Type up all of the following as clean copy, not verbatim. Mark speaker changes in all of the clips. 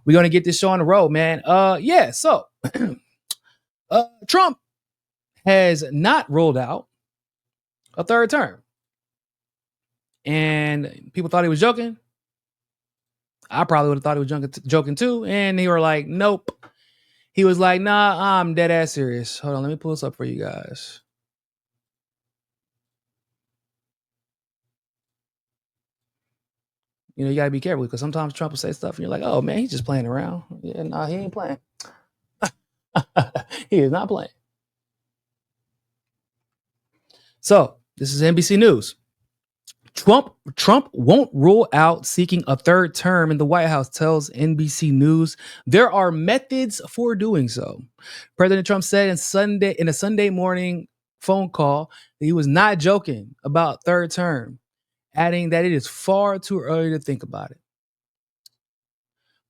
Speaker 1: we're gonna get this show on the road, man. Yeah. So, Trump has not ruled out a third term, and people thought he was joking. I probably would have thought he was joking too, and they were like, "Nope." He was like, "Nah, I'm dead ass serious." Hold on, let me pull this up for you guys. You know, you gotta be careful because sometimes Trump will say stuff and you're like, "Oh man, he's just playing around." Yeah, nah, he ain't playing. He is not playing. So this is NBC News. Trump won't rule out seeking a third term in the White House, tells NBC News. There are methods for doing so. President Trump said in a Sunday morning phone call that he was not joking about third term, adding that it is far too early to think about it.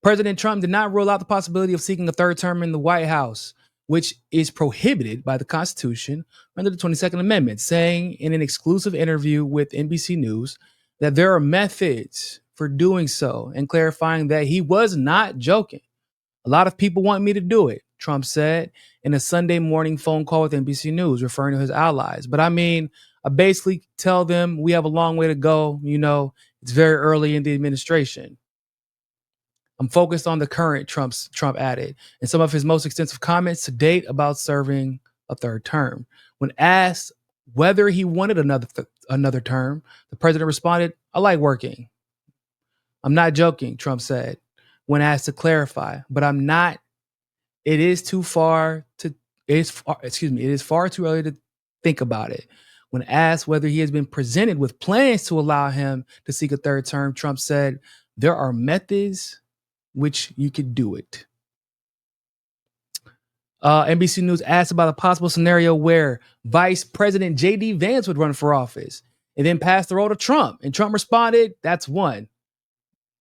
Speaker 1: President Trump did not rule out the possibility of seeking a third term in the White House, which is prohibited by the Constitution under the 22nd Amendment, saying in an exclusive interview with NBC News that there are methods for doing so and clarifying that he was not joking. A lot of people want me to do it, Trump said in a Sunday morning phone call with NBC News, referring to his allies. But I mean, I basically tell them we have a long way to go. You know, it's very early in the administration. I'm focused on the current, Trump added, in some of his most extensive comments to date about serving a third term. When asked whether he wanted another term, the president responded, "I like working." "I'm not joking," Trump said when asked to clarify, "but I'm not. It is far too early to think about it." When asked whether he has been presented with plans to allow him to seek a third term, Trump said, "There are methods which you could do it." NBC News asked about a possible scenario where Vice President J.D. Vance would run for office and then pass the role to Trump. And Trump responded, "That's one."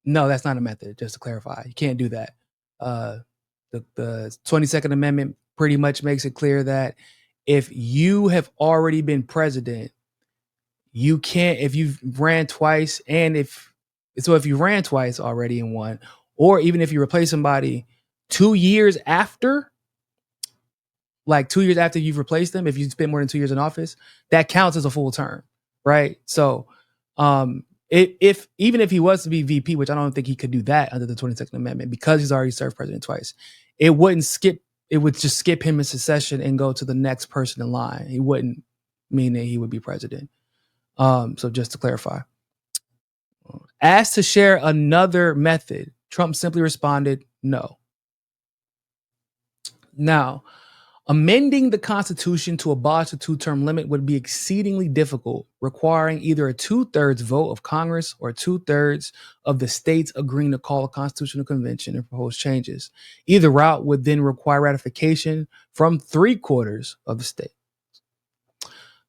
Speaker 1: No, that's not a method, just to clarify. You can't do that. The 22nd Amendment pretty much makes it clear that if you have already been president, you can't, if you've ran twice, and if you ran twice already and won, or even if you replace somebody 2 years after, like 2 years after you've replaced them, if you spend more than 2 years in office, that counts as a full term, right? So, if even if he was to be VP, which I don't think he could do that under the 22nd Amendment because he's already served president twice, it would just skip him in succession and go to the next person in line. He wouldn't mean that he would be president. So just to clarify. Asked to share another method, Trump simply responded, "No." Now, amending the Constitution to abolish the two-term limit would be exceedingly difficult, requiring either a 2/3 vote of Congress or 2/3 of the states agreeing to call a constitutional convention and propose changes. Either route would then require ratification from 3/4 of the states.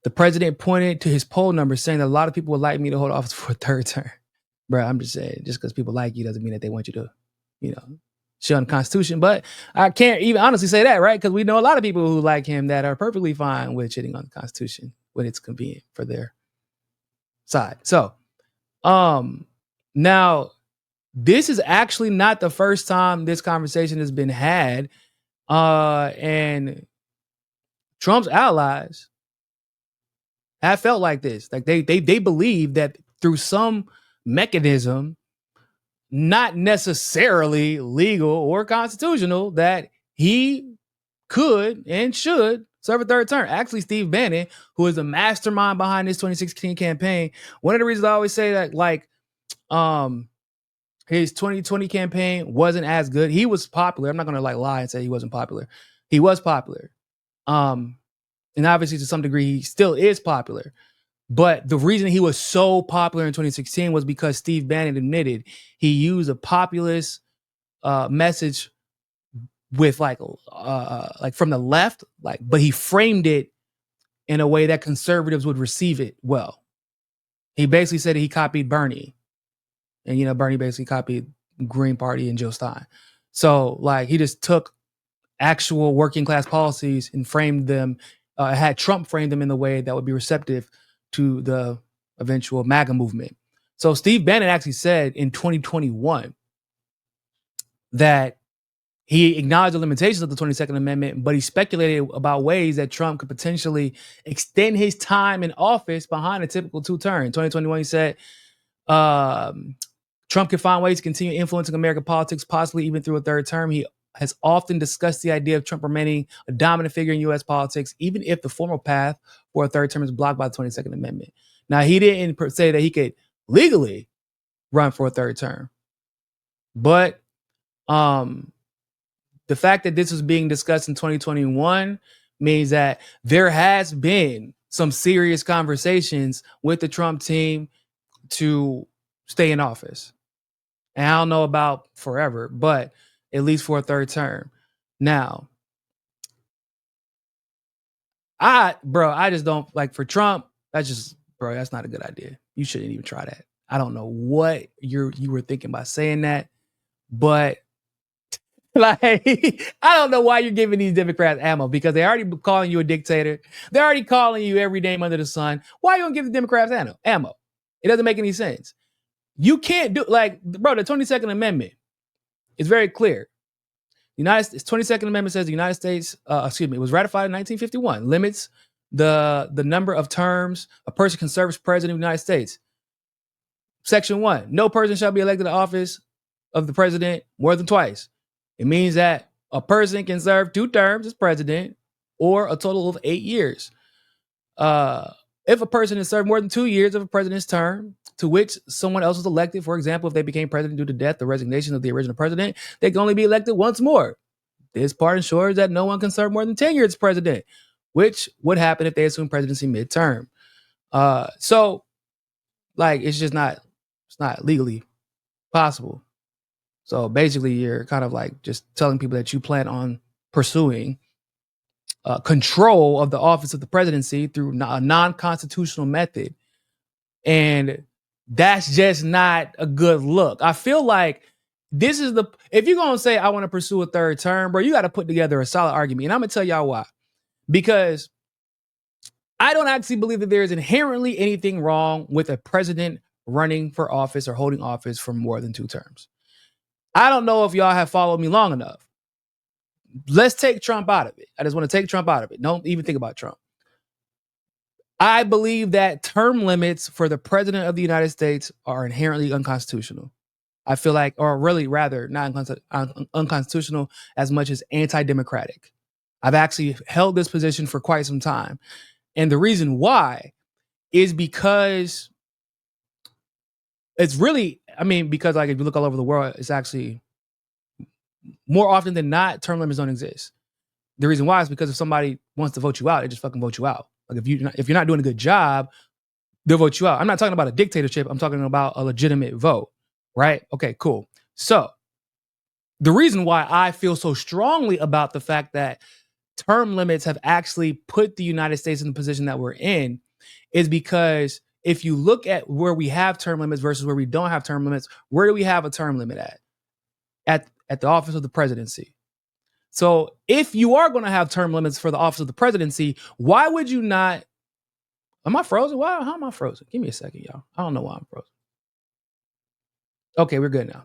Speaker 1: The president pointed to his poll numbers, saying that a lot of people would like me to hold office for a third term. Bro, I'm just saying, just because people like you doesn't mean that they want you to, shit on the Constitution. But I can't even honestly say that, right? Because we know a lot of people who like him that are perfectly fine with shitting on the Constitution when it's convenient for their side. So, now this is actually not the first time this conversation has been had, and Trump's allies have felt like this. Like they believe that through some mechanism, not necessarily legal or constitutional, that he could and should serve a third term. Actually, Steve Bannon, who is the mastermind behind this 2016 campaign, one of the reasons I always say that, like, his 2020 campaign wasn't as good. He was popular. I'm not going to lie and say he wasn't popular. He was popular. And obviously to some degree, he still is popular. But the reason he was so popular in 2016 was because Steve Bannon admitted he used a populist message with like from the left, but he framed it in a way that conservatives would receive it well. He basically said he copied Bernie, and Bernie basically copied Green Party and Jill Stein. So like he just took actual working class policies and framed them, had Trump frame them in the way that would be receptive to the eventual MAGA movement. So Steve Bannon actually said in 2021 that he acknowledged the limitations of the 22nd Amendment, but he speculated about ways that Trump could potentially extend his time in office behind a typical 2 term. In 2021, he said Trump can find ways to continue influencing American politics, possibly even through a 3rd term. He has often discussed the idea of Trump remaining a dominant figure in U.S. politics, even if the formal path for a 3rd term is blocked by the 22nd Amendment. Now, he didn't say that he could legally run for a 3rd term, but the fact that this was being discussed in 2021 means that there has been some serious conversations with the Trump team to stay in office. And I don't know about forever, but at least for a 3rd term. Now, I just don't like for Trump. That's not a good idea. You shouldn't even try that. I don't know what you were thinking by saying that, but like, I don't know why you're giving these Democrats ammo, because they already calling you a dictator. They're already calling you every name under the sun. Why you don't give the Democrats ammo? It doesn't make any sense. You can't do the 22nd Amendment is very clear. The 22nd Amendment says the United States, it was ratified in 1951, limits the number of terms a person can serve as president of the United States. Section 1, no person shall be elected to office of the president more than twice. It means that a person can serve 2 terms as president or a total of 8 years. If a person has served more than 2 years of a president's term to which someone else was elected, for example, if they became president due to death or resignation of the original president, they can only be elected once more. This part ensures that no one can serve more than 10 years as president, which would happen if they assume presidency midterm. So it's not legally possible. So basically, you're kind of just telling people that you plan on pursuing control of the office of the presidency through a non-constitutional method. And that's just not a good look. I feel like this is if you're going to say, I want to pursue a 3rd term, bro, you got to put together a solid argument. And I'm going to tell y'all why. Because I don't actually believe that there is inherently anything wrong with a president running for office or holding office for more than 2 terms. I don't know if y'all have followed me long enough. Let's take Trump out of it. I just want to take Trump out of it. Don't even think about Trump. I believe that term limits for the president of the United States are inherently unconstitutional. I feel like, or really rather, not unconstitutional as much as anti-democratic. I've actually held this position for quite some time. And the reason why is because it's really, because if you look all over the world, it's actually more often than not, term limits don't exist. The reason why is because if somebody wants to vote you out, they just fucking vote you out. If you're not doing a good job, they'll vote you out. I'm not talking about a dictatorship. I'm talking about a legitimate vote, right? Okay, cool. So the reason why I feel so strongly about the fact that term limits have actually put the United States in the position that we're in is because if you look at where we have term limits versus where we don't have term limits, where do we have a term limit at? At the office of the presidency. So if you are going to have term limits for the office of the presidency, why would you not? Am I frozen? How am I frozen? Give me a second, y'all. I don't know why I'm frozen. Okay, we're good now.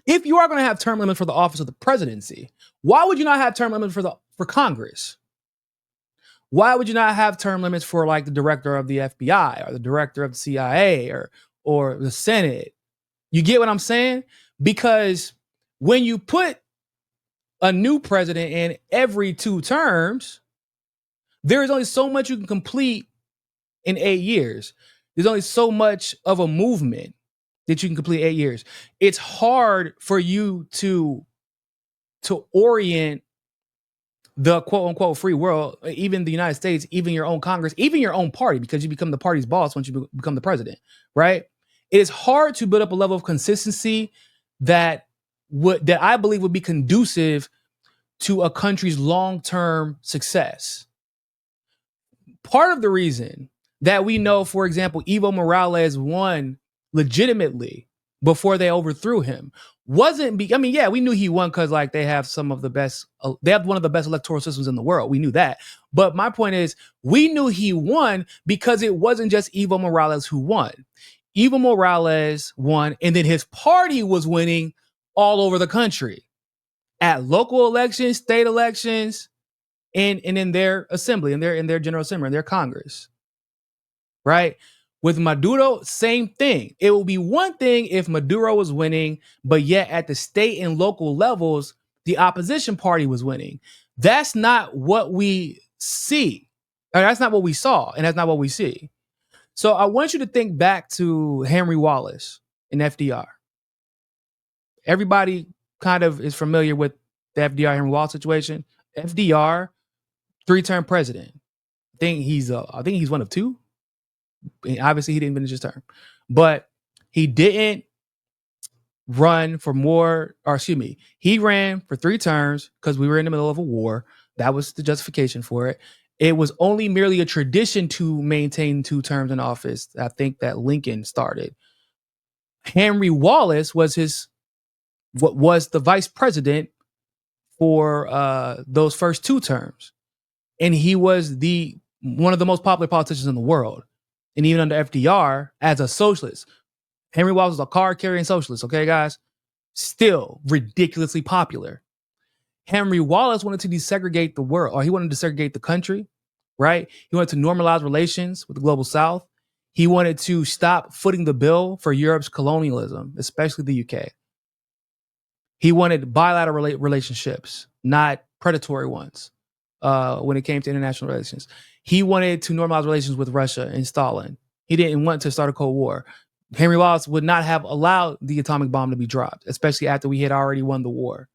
Speaker 1: If you are going to have term limits for the office of the presidency, why would you not have term limits for Congress? Why would you not have term limits for the director of the FBI or the director of the CIA or the Senate? You get what I'm saying? Because when you put a new president in every 2 terms, there is only so much you can complete in 8 years. There's only so much of a movement that you can complete 8 years. It's hard for you to orient the quote unquote free world, even the United States, even your own Congress, even your own party, because you become the party's boss once you become the president, right? It is hard to build up a level of consistency that I believe would be conducive to a country's long-term success. Part of the reason that we know, for example, Evo Morales won legitimately before they overthrew him we knew he won because they have one of the best electoral systems in the world. We knew that. But my point is, we knew he won because it wasn't just Evo Morales who won. Evo Morales won, and then his party was winning all over the country at local elections, state elections, and in their assembly, in their general assembly, in their Congress. Right? With Maduro, same thing. It will be one thing if Maduro was winning, but yet at the state and local levels, the opposition party was winning. That's not what we see. Or that's not what we saw, and that's not what we see. So I want you to think back to Henry Wallace and FDR. Everybody kind of is familiar with the FDR Henry Wallace situation. FDR, 3-term president. I think he's one of two. Obviously, he didn't finish his term, but he didn't run for more, or excuse me, he ran for 3 terms because we were in the middle of a war. That was the justification for it. It was only merely a tradition to maintain 2 terms in office. I think that Lincoln started. Henry Wallace was the vice president for those first 2 terms, and he was one of the most popular politicians in the world. And even under FDR, as a socialist, Henry Wallace was a card-carrying socialist, okay, guys? Still ridiculously popular. Henry Wallace wanted to desegregate the world, or he wanted to segregate the country, right? He wanted to normalize relations with the global South. He wanted to stop footing the bill for Europe's colonialism, especially the UK. He wanted bilateral relationships, not predatory ones, when it came to international relations. He wanted to normalize relations with Russia and Stalin. He didn't want to start a Cold War. Henry Wallace would not have allowed the atomic bomb to be dropped, especially after we had already won the war.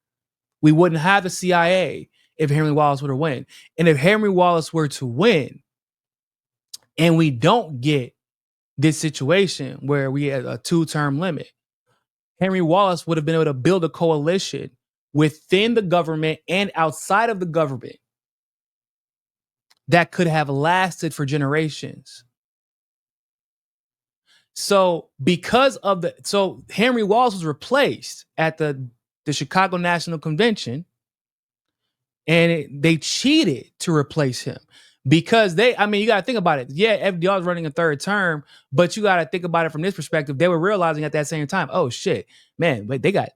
Speaker 1: We wouldn't have the CIA if Henry Wallace were to win. And if Henry Wallace were to win, and we don't get this situation where we had a 2-term limit, Henry Wallace would have been able to build a coalition within the government and outside of the government that could have lasted for generations. So Henry Wallace was replaced at the Chicago National Convention, and they cheated to replace him because you got to think about it. Yeah, FDR was running a 3rd term, but you got to think about it from this perspective. They were realizing at that same time, oh shit, man, but they got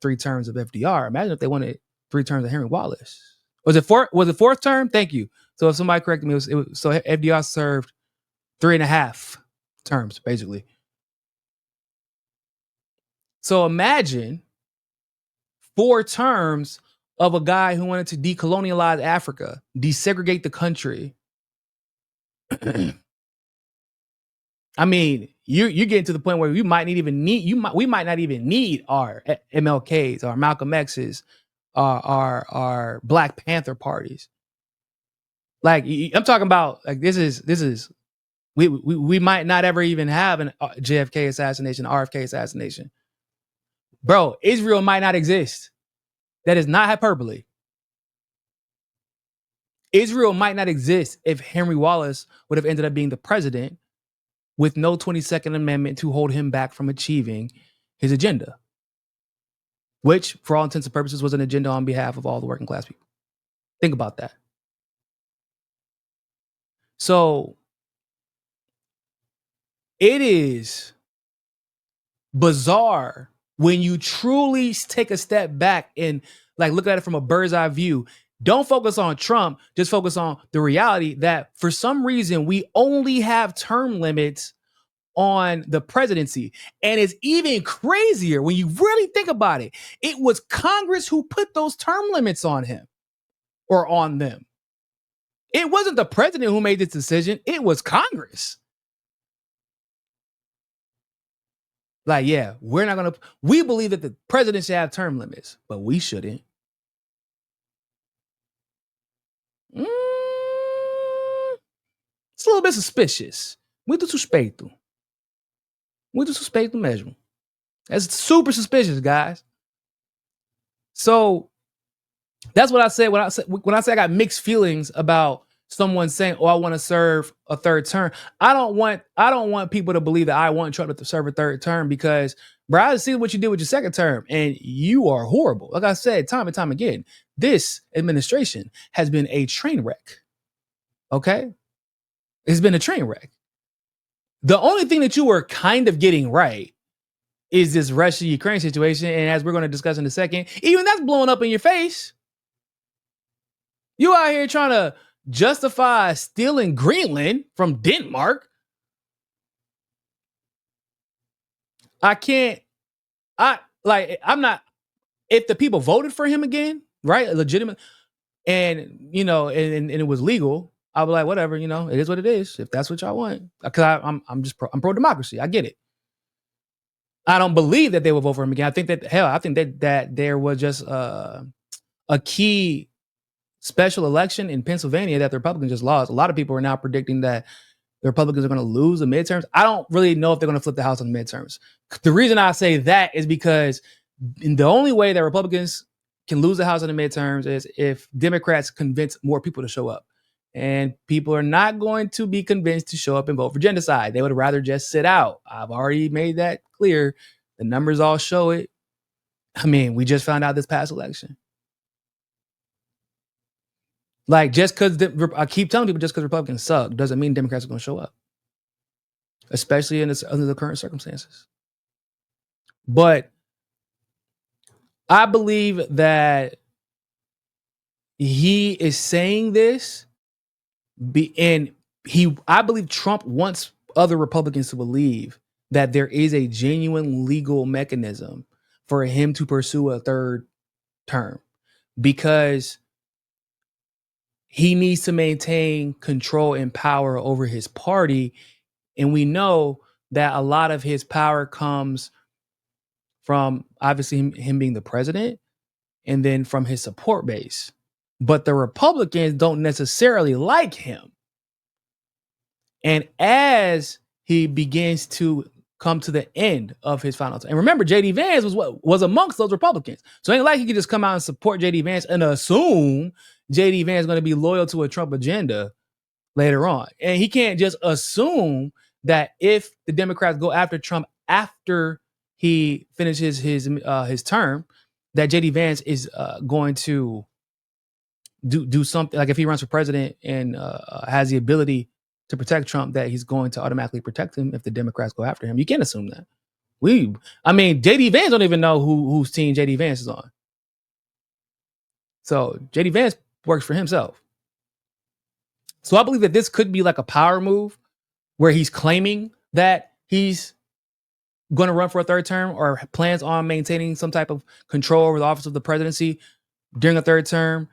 Speaker 1: 3 terms of FDR. Imagine if they wanted 3 terms of Henry Wallace. Was it 4th term? Thank you. So if somebody corrected me, so FDR served 3.5 terms, basically. So imagine 4 terms of a guy who wanted to decolonialize Africa, desegregate the country. I mean, you're getting to the point where we might not even need our MLKs, our Malcolm X's, our Black Panther parties. Like I'm talking about, like this is we might not ever even have an JFK assassination, RFK assassination. Bro, Israel might not exist. That is not hyperbole. Israel might not exist if Henry Wallace would have ended up being the president with no 22nd Amendment to hold him back from achieving his agenda, which, for all intents and purposes, was an agenda on behalf of all the working class people. Think about that. So it is bizarre when you truly take a step back and like look at it from a bird's eye view. Don't focus on Trump, just focus on the reality that for some reason we only have term limits on the presidency. And it's even crazier when you really think about it. It was Congress who put those term limits on him or on them. It wasn't the president who made this decision. It was Congress. Like, yeah, we believe that the president should have term limits, but we shouldn't. It's a little bit suspicious. Muito suspeito. Muito suspeito mesmo. That's super suspicious, guys. So that's what I said when I say I got mixed feelings about someone saying, "Oh, I want to serve a 3rd term." I don't want people to believe that I want Trump to serve a 3rd term because, bro, I see what you did with your 2nd term, and you are horrible. Like I said, time and time again, this administration has been a train wreck. Okay, it's been a train wreck. The only thing that you were kind of getting right is this Russia-Ukraine situation. And as we're going to discuss in a second, even that's blowing up in your face. You out here trying to justify stealing Greenland from Denmark. I'm not, if the people voted for him again, right? Legitimate, and it was legal, I'll be like, whatever, it is what it is. If that's what y'all want, because I'm pro democracy. I get it. I don't believe that they will vote for him again. I think that there was just a key special election in Pennsylvania that the Republicans just lost. A lot of people are now predicting that the Republicans are going to lose the midterms. I don't really know if they're going to flip the House on the midterms. The reason I say that is because the only way that Republicans can lose the House in the midterms is if Democrats convince more people to show up. And people are not going to be convinced to show up and vote for genocide. They would rather just sit out. I've already made that clear. The numbers all show it. I mean, we just found out this past election. Like, just because I keep telling people, just because Republicans suck doesn't mean Democrats are going to show up, especially under the current circumstances. But I believe that he is saying this, I believe Trump wants other Republicans to believe that there is a genuine legal mechanism for him to pursue a third term, because he needs to maintain control and power over his party. And we know that a lot of his power comes from obviously him being the president, and then from his support base. But the Republicans don't necessarily like him. And as he begins to come to the end of his final term, and remember, J.D. Vance was amongst those Republicans. So it ain't like he could just come out and support J.D. Vance and assume J.D. Vance is going to be loyal to a Trump agenda later on. And he can't just assume that if the Democrats go after Trump after he finishes his term, that J.D. Vance is going to do something. Like if he runs for president and has the ability to protect Trump, that he's going to automatically protect him if the Democrats go after him. You can't assume that. J.D. Vance don't even know whose team J.D. Vance is on. So J.D. Vance works for himself. So I believe that this could be like a power move where he's claiming that he's going to run for a third term or plans on maintaining some type of control over the office of the presidency during a third term,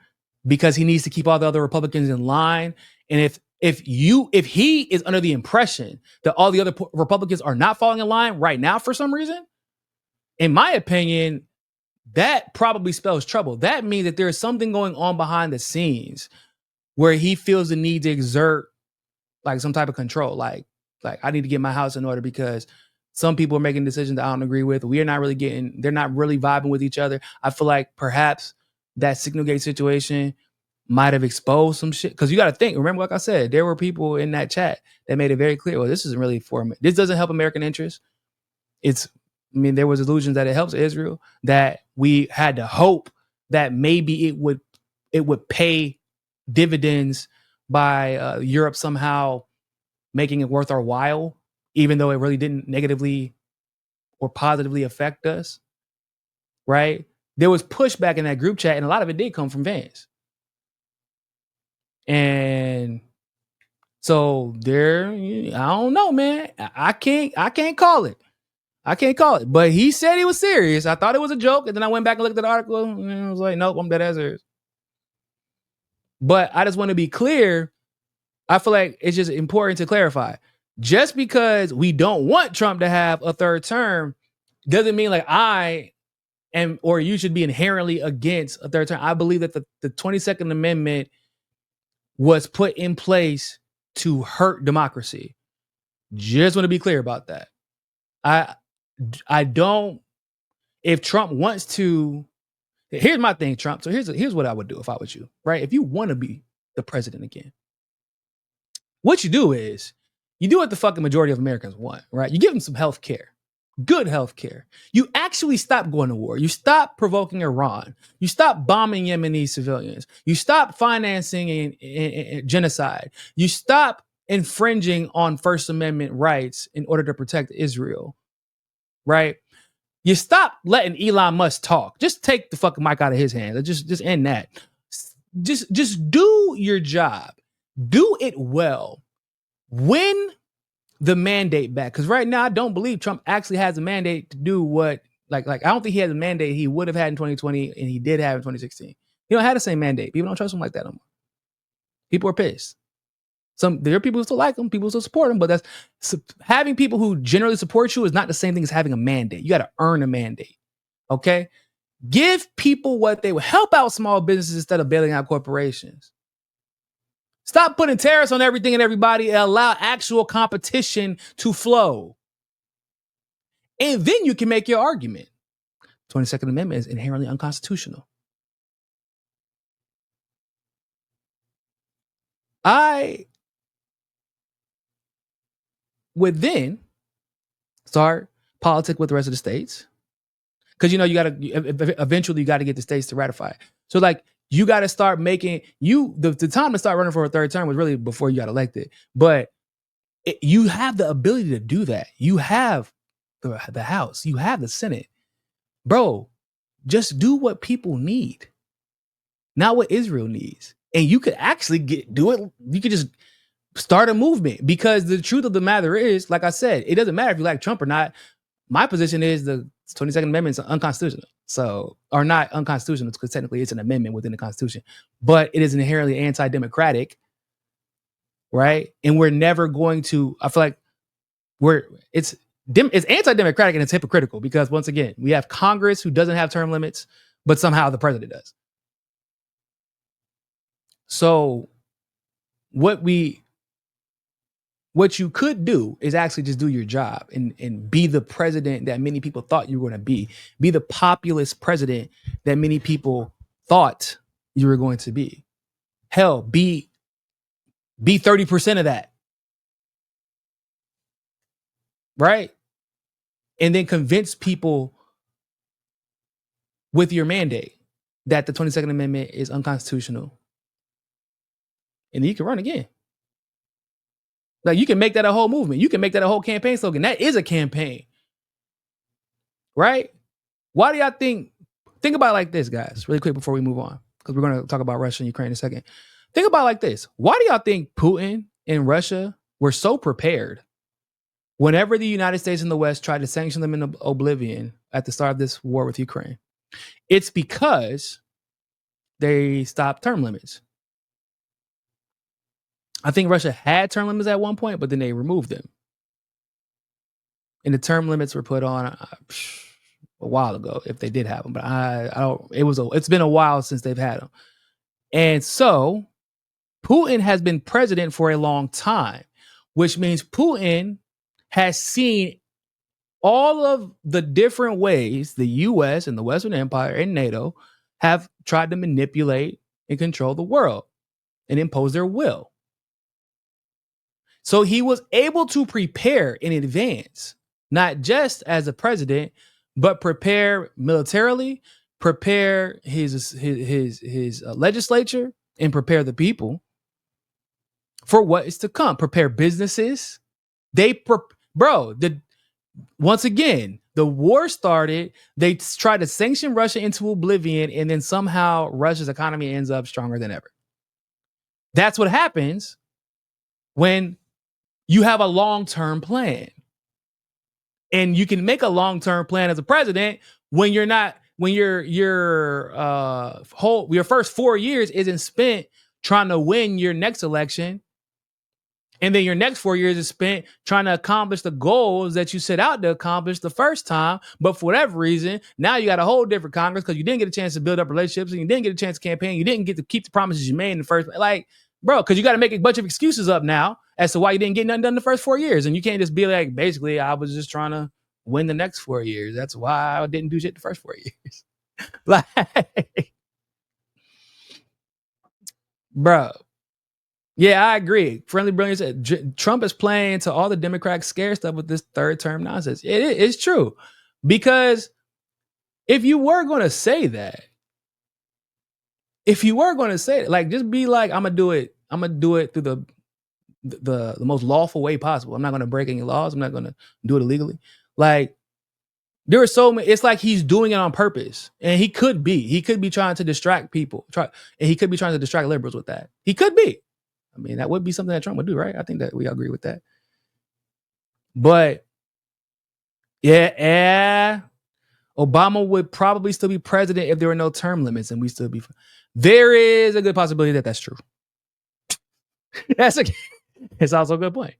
Speaker 1: because he needs to keep all the other Republicans in line. And if he is under the impression that all the other Republicans are not falling in line right now for some reason, in my opinion, that probably spells trouble. That means that there is something going on behind the scenes where he feels the need to exert like some type of control. Like I need to get my house in order because some people are making decisions that I don't agree with. They're not really vibing with each other. I feel like perhaps that Signal Gate situation might have exposed some shit. Because you got to think, remember, like I said, there were people in that chat that made it very clear, well, this isn't really this doesn't help American interests. There was illusions that it helps Israel, that we had to hope that maybe it would pay dividends by Europe somehow making it worth our while, even though it really didn't negatively or positively affect us, right? There was pushback in that group chat, and a lot of it did come from Vance. And so I don't know, man. I can't call it. I can't call it. But he said he was serious. I thought it was a joke, and then I went back and looked at the article, and I was like, nope, I'm dead ass serious. But I just want to be clear. I feel like it's just important to clarify. Just because we don't want Trump to have a third term doesn't mean like I am or you should be inherently against a third term. I believe that the 22nd Amendment was put in place to hurt democracy. Just want to be clear about that. I don't, if Trump wants to, here's my thing, Trump. So here's what I would do if I was you, right? If you want to be the president again, what you do is you do what the fucking majority of Americans want, right? You give them some health care, good health care. You actually stop going to war. You stop provoking Iran. You stop bombing Yemeni civilians. You stop financing genocide. You stop infringing on First Amendment rights in order to protect Israel, right? You stop letting Elon Musk talk. Just take the fucking mic out of his hands. Just end that. Just do your job. Do it well. Win the mandate back. Because right now, I don't believe Trump actually has a mandate to do what, like I don't think he has a mandate he would have had in 2020 and he did have in 2016. He don't have the same mandate. People don't trust him like that no more. People are pissed. There are people who still like him, people who still support him, but having people who generally support you is not the same thing as having a mandate. You got to earn a mandate. Okay? Give people what they will. Help out small businesses instead of bailing out corporations. Stop putting tariffs on everything and everybody and allow actual competition to flow. And then you can make your argument. 22nd Amendment is inherently unconstitutional. I would then start politic with the rest of the states. Because, eventually you got to get the states to ratify it. So, like, you got to start making, the time to start running for a third term was really before you got elected. But you have the ability to do that. You have the House. You have the Senate. Bro, just do what people need. Not what Israel needs. And you could actually do it. You could just start a movement. Because the truth of the matter is, like I said, it doesn't matter if you like Trump or not. My position is the 22nd Amendment is unconstitutional. So, or not unconstitutional, because technically it's an amendment within the Constitution. But it is inherently anti-democratic, right? And we're never going to, I feel like it's anti-democratic and it's hypocritical, because once again, we have Congress who doesn't have term limits, but somehow the president does. So what you could do is actually just do your job and be the president that many people thought you were going to be. Be the populist president that many people thought you were going to be. Hell, be 30% of that. Right? And then convince people with your mandate that the 22nd Amendment is unconstitutional. And then you can run again. Like, you can make that a whole movement. You can make that a whole campaign slogan. That is a campaign. Right? Why do y'all think about it like this, guys, really quick before we move on, because we're going to talk about Russia and Ukraine in a second. Think about it like this. Why do y'all think Putin and Russia were so prepared whenever the United States and the West tried to sanction them into oblivion at the start of this war with Ukraine? It's because they stopped term limits. I think Russia had term limits at one point, but then they removed them. And the term limits were put on a while ago, if they did have them. But I don't. It's been a while since they've had them. And so Putin has been president for a long time, which means Putin has seen all of the different ways the U.S. and the Western Empire and NATO have tried to manipulate and control the world and impose their will. So he was able to prepare in advance, not just as a president, but prepare militarily, prepare his legislature, and prepare the people for what is to come. Prepare businesses. Once again, the war started. They tried to sanction Russia into oblivion, and then somehow Russia's economy ends up stronger than ever. That's what happens when you have a long-term plan. And you can make a long-term plan as a president when your first 4 years isn't spent trying to win your next election. And then your next 4 years is spent trying to accomplish the goals that you set out to accomplish the first time. But for whatever reason, now you got a whole different Congress because you didn't get a chance to build up relationships and you didn't get a chance to campaign. You didn't get to keep the promises you made in the first place. Like, bro, because you got to make a bunch of excuses up now as to why you didn't get nothing done the first 4 years. And you can't just be like, basically, I was just trying to win the next 4 years. That's why I didn't do shit the first 4 years. Like, bro. Yeah, I agree. Friendly Brilliance said Trump is playing to all the Democrats scare stuff with this third term nonsense. It's true. Because if you were going to say that, like, just be like, I'm gonna do it through the most lawful way possible. I'm not gonna break any laws. I'm not gonna do it illegally. Like, There are so many. It's like he's doing it on purpose, and he could be trying to distract people. And he could be trying to distract liberals with that. He could be. I mean, that would be something that Trump would do, right? I think that we agree with that. But yeah, Obama would probably still be president if there were no term limits, and we still be. There is a good possibility that that's true. It's also a good point.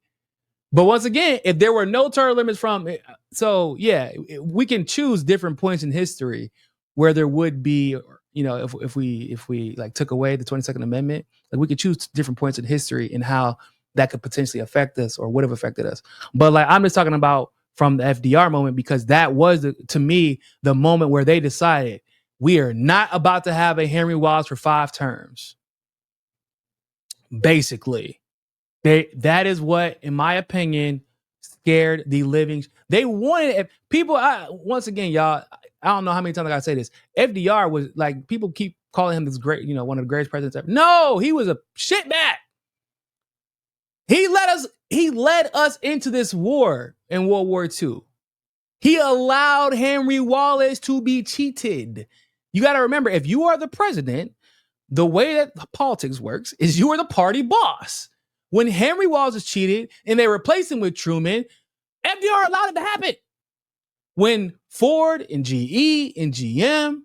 Speaker 1: But once again, if there were no term limits we can choose different points in history where there would be, if we like took away the 22nd Amendment, like we could choose different points in history and how that could potentially affect us or would have affected us. But like I'm just talking about from the FDR moment, because that was to me the moment where they decided we are not about to have a Henry Wallace for 5 terms. Basically. That is what, in my opinion, scared the living. They wanted people. Once again, y'all, I don't know how many times I gotta say this. FDR was like, people keep calling him this great, one of the greatest presidents ever. No, he was a shitbag. He led us into this war in World War II. He allowed Henry Wallace to be cheated. You got to remember, if you are the president, the way that politics works is you are the party boss. When Henry Wallace was cheated and they replaced him with Truman, FDR allowed it to happen. When Ford and GE and GM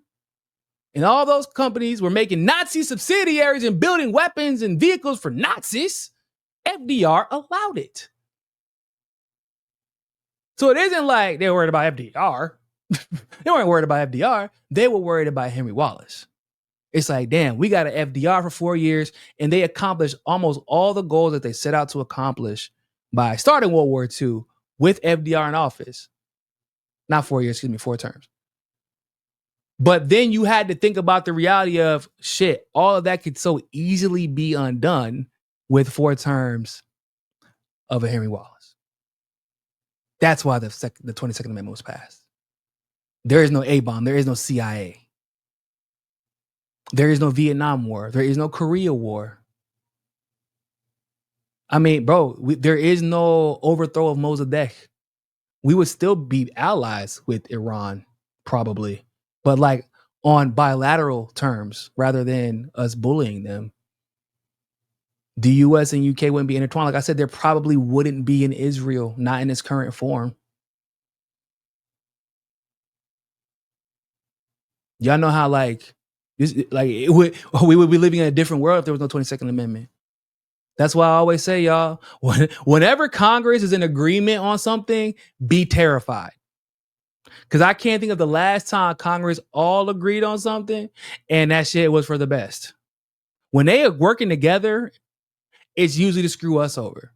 Speaker 1: and all those companies were making Nazi subsidiaries and building weapons and vehicles for Nazis, FDR allowed it. So it isn't like they were worried about FDR. They weren't worried about FDR. They were worried about Henry Wallace. It's like, damn, we got an FDR for 4 years, and they accomplished almost all the goals that they set out to accomplish by starting World War II with FDR in office. Not 4 years, 4 terms. But then you had to think about the reality of, shit, all of that could so easily be undone with 4 terms of a Henry Wallace. That's why the 22nd Amendment was passed. There is no A-bomb. There is no CIA. There is no Vietnam War. There is no Korea War. I mean, bro, there is no overthrow of Mossadegh. We would still be allies with Iran, probably, but like on bilateral terms rather than us bullying them. The US and UK wouldn't be intertwined. Like I said, there probably wouldn't be in Israel, not in its current form. Y'all know how we would be living in a different world if there was no 22nd Amendment. That's why I always say, y'all, whenever Congress is in agreement on something, be terrified. Because I can't think of the last time Congress all agreed on something and that shit was for the best. When they are working together, it's usually to screw us over.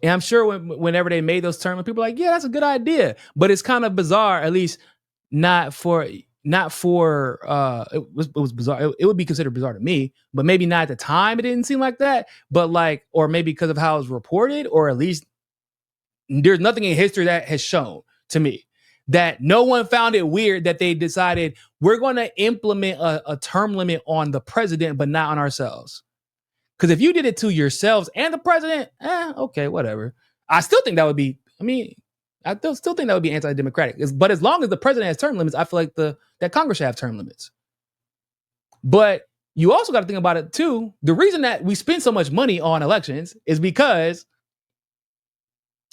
Speaker 1: And I'm sure whenever they made those terms, people are like, yeah, that's a good idea. But it's kind of bizarre, at least not for it was bizarre. It would be considered bizarre to me, but maybe not at the time. It didn't seem like that, but or maybe because of how it was reported, or at least there's nothing in history that has shown to me that no one found it weird that they decided we're going to implement a term limit on the president, but not on ourselves. Because if you did it to yourselves and the president, okay, whatever. I still think that would be, I still think that would be anti-democratic. But as long as the president has term limits, I feel like that Congress should have term limits. But you also got to think about it too. The reason that we spend so much money on elections is because,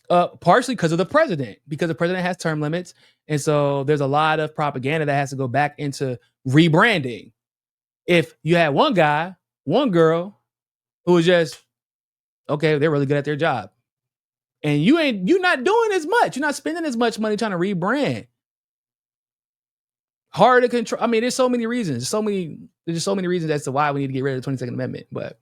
Speaker 1: partially because of the president, because the president has term limits. And so there's a lot of propaganda that has to go back into rebranding. If you had one guy, one girl who was just, okay, they're really good at their job. And you're not doing as much. You're not spending as much money trying to rebrand. Hard to control. I mean, there's so many reasons. There's just so many reasons as to why we need to get rid of the 22nd Amendment. But